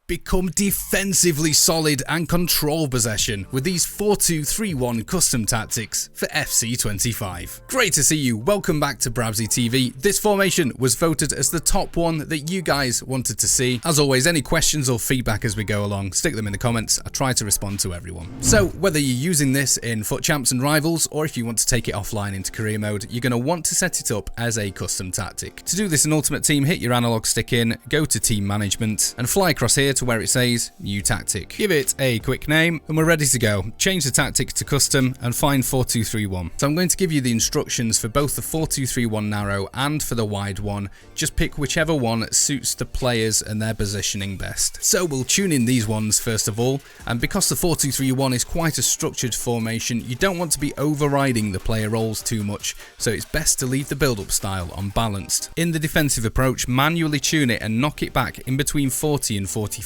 Become defensively solid and control possession with these 4-2-3-1 custom tactics for FC25. Great to see you, welcome back to Brabbsytv. This formation was voted as the top one that you guys wanted to see. As always, any questions or feedback as we go along, stick them in the comments. I try to respond to everyone. So whether you're using this in FUT Champs and Rivals or if you want to take it offline into career mode, you're going to want to set it up as a custom tactic. To do this in Ultimate Team, hit your analog stick in, go to Team Management and fly across here to where it says New Tactic. Give it a quick name and we're ready to go. Change the tactic to custom and find 4-2-3-1. So I'm going to give you the instructions for both the 4-2-3-1 narrow and for the wide one. Just pick whichever one suits the players and their positioning best. So we'll tune in these ones first of all, and because the 4-2-3-1 is quite a structured formation, you don't want to be overriding the player roles too much, so it's best to leave the build-up style unbalanced. In the defensive approach, manually tune it and knock it back in between 40 and 45.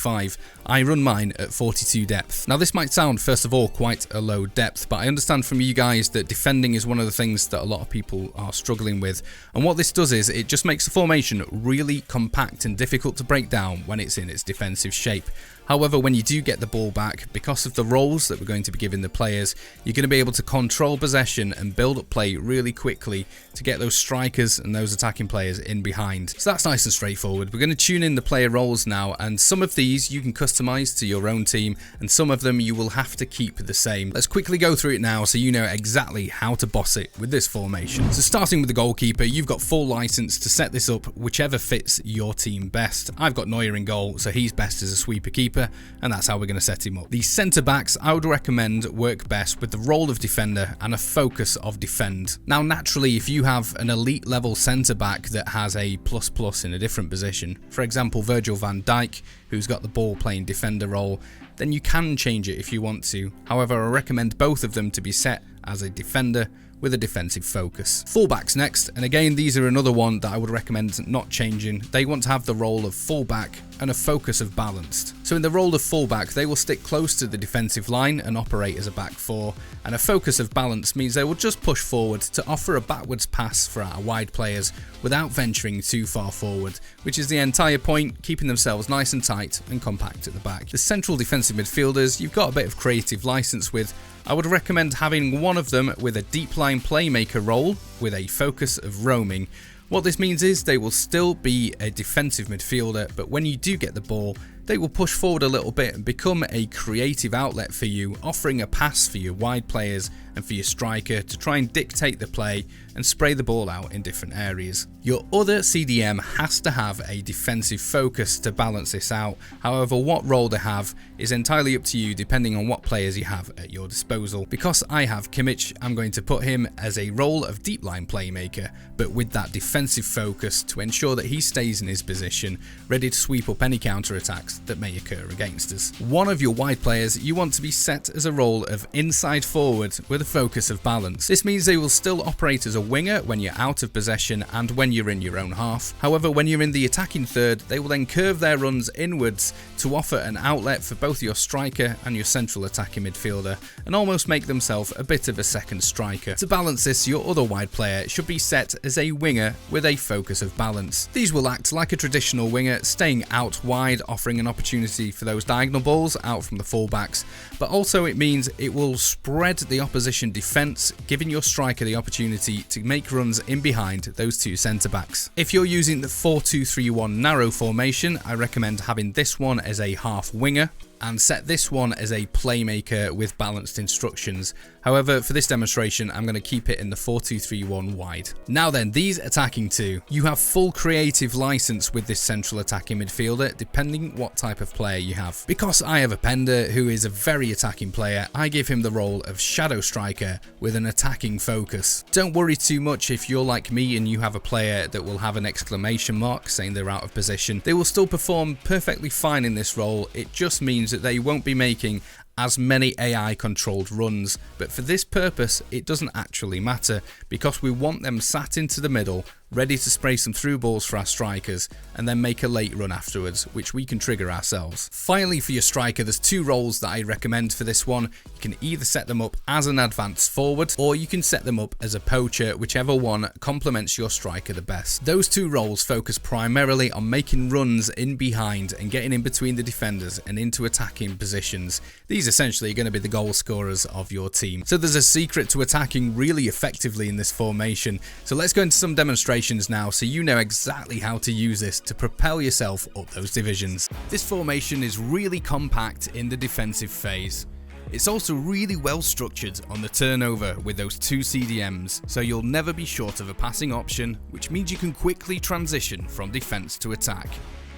I run mine at 42 depth. Now this might sound first of all quite a low depth, but I understand from you guys that defending is one of the things that a lot of people are struggling with, and what this does is it just makes the formation really compact and difficult to break down when it's in its defensive shape. However, when you do get the ball back, because of the roles that we're going to be giving the players, you're going to be able to control possession and build up play really quickly to get those strikers and those attacking players in behind. So that's nice and straightforward. We're going to tune in the player roles now, and some of these you can customize to your own team, and some of them you will have to keep the same. Let's quickly go through it now so you know exactly how to boss it with this formation. So starting with the goalkeeper, you've got full license to set this up whichever fits your team best. I've got Neuer in goal, so he's best as a sweeper keeper, and that's how we're going to set him up. The centre backs I would recommend work best with the role of defender and a focus of defend. Now naturally, if you have an elite level centre back that has a ++ in a different position, for example Virgil van Dijk, who's got the ball playing defender role, then you can change it if you want to. However, I recommend both of them to be set as a defender with a defensive focus. Fullbacks next, and again these are another one that I would recommend not changing. They want to have the role of fullback and a focus of balanced. So in the role of fullback, they will stick close to the defensive line and operate as a back four, and a focus of balance means they will just push forward to offer a backwards pass for our wide players without venturing too far forward, which is the entire point, keeping themselves nice and tight and compact at the back. The central defensive midfielders, you've got a bit of creative license with. I would recommend having one of them with a deep line playmaker role with a focus of roaming. What this means is they will still be a defensive midfielder, but when you do get the ball, they will push forward a little bit and become a creative outlet for you, offering a pass for your wide players and for your striker to try and dictate the play and spray the ball out in different areas. Your other CDM has to have a defensive focus to balance this out. However, what role they have is entirely up to you depending on what players you have at your disposal. Because I have Kimmich, I'm going to put him as a role of deep line playmaker, but with that defensive focus to ensure that he stays in his position, ready to sweep up any counter-attacks that may occur against us. One of your wide players you want to be set as a role of inside forward with a focus of balance. This means they will still operate as a winger when you're out of possession and when you're in your own half. However, when you're in the attacking third, they will then curve their runs inwards to offer an outlet for both your striker and your central attacking midfielder, and almost make themselves a bit of a second striker. To balance this, your other wide player should be set as a winger with a focus of balance. These will act like a traditional winger, staying out wide, offering an opportunity for those diagonal balls out from the fullbacks, but also it means it will spread the opposition defence, giving your striker the opportunity to make runs in behind those two centre backs. If you're using the 4-2-3-1 narrow formation, I recommend having this one as a half winger and set this one as a playmaker with balanced instructions. However, for this demonstration, I'm going to keep it in the 4-2-3-1 wide. Now then, these attacking two, you have full creative license with this central attacking midfielder, depending what type of player you have. Because I have a Pender who is a very attacking player, I give him the role of shadow striker with an attacking focus. Don't worry too much if you're like me and you have a player that will have an exclamation mark saying they're out of position. They will still perform perfectly fine in this role. It just means that they won't be making as many AI controlled runs, but for this purpose it doesn't actually matter because we want them sat into the middle ready to spray some through balls for our strikers, and then make a late run afterwards, which we can trigger ourselves. Finally, for your striker, there's two roles that I recommend for this one. You can either set them up as an advanced forward, or you can set them up as a poacher, whichever one complements your striker the best. Those two roles focus primarily on making runs in behind and getting in between the defenders and into attacking positions. These essentially are going to be the goal scorers of your team. So there's a secret to attacking really effectively in this formation. So let's go into some demonstrations now so you know exactly how to use this to propel yourself up those divisions. This formation is really compact in the defensive phase. It's also really well structured on the turnover with those two CDMs, so you'll never be short of a passing option, which means you can quickly transition from defense to attack.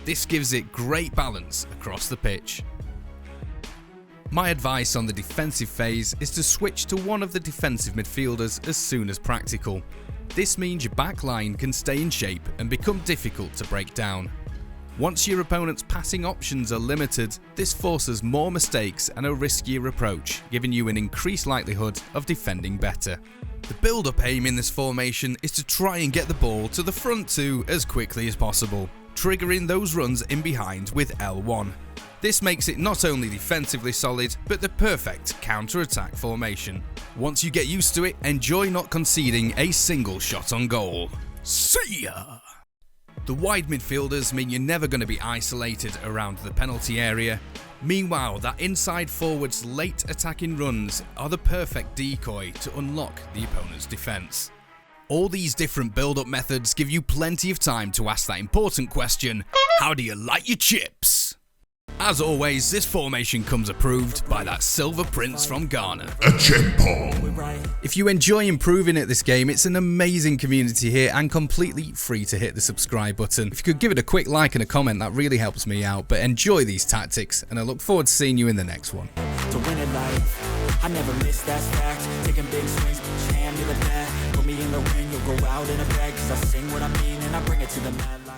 This gives it great balance across the pitch. My advice on the defensive phase is to switch to one of the defensive midfielders as soon as practical. This means your back line can stay in shape and become difficult to break down. Once your opponent's passing options are limited, this forces more mistakes and a riskier approach, giving you an increased likelihood of defending better. The build-up aim in this formation is to try and get the ball to the front two as quickly as possible, triggering those runs in behind with L1. This makes it not only defensively solid, but the perfect counter-attack formation. Once you get used to it, enjoy not conceding a single shot on goal. See ya! The wide midfielders mean you're never going to be isolated around the penalty area. Meanwhile, that inside forward's late attacking runs are the perfect decoy to unlock the opponent's defence. All these different build-up methods give you plenty of time to ask that important question, how do you like your chips? As always, this formation comes approved by that Silver Prince from Ghana. A chimpo! If you enjoy improving at this game, it's an amazing community here and completely free to hit the subscribe button. If you could give it a quick like and a comment, that really helps me out. But enjoy these tactics, and I look forward to seeing you in the next one. To win at life, I never miss, that's fact. Taking big swings, put your hand to the bat. Put me in the ring, you'll go out in a bag. Cause I sing what I mean and I bring it to the mat.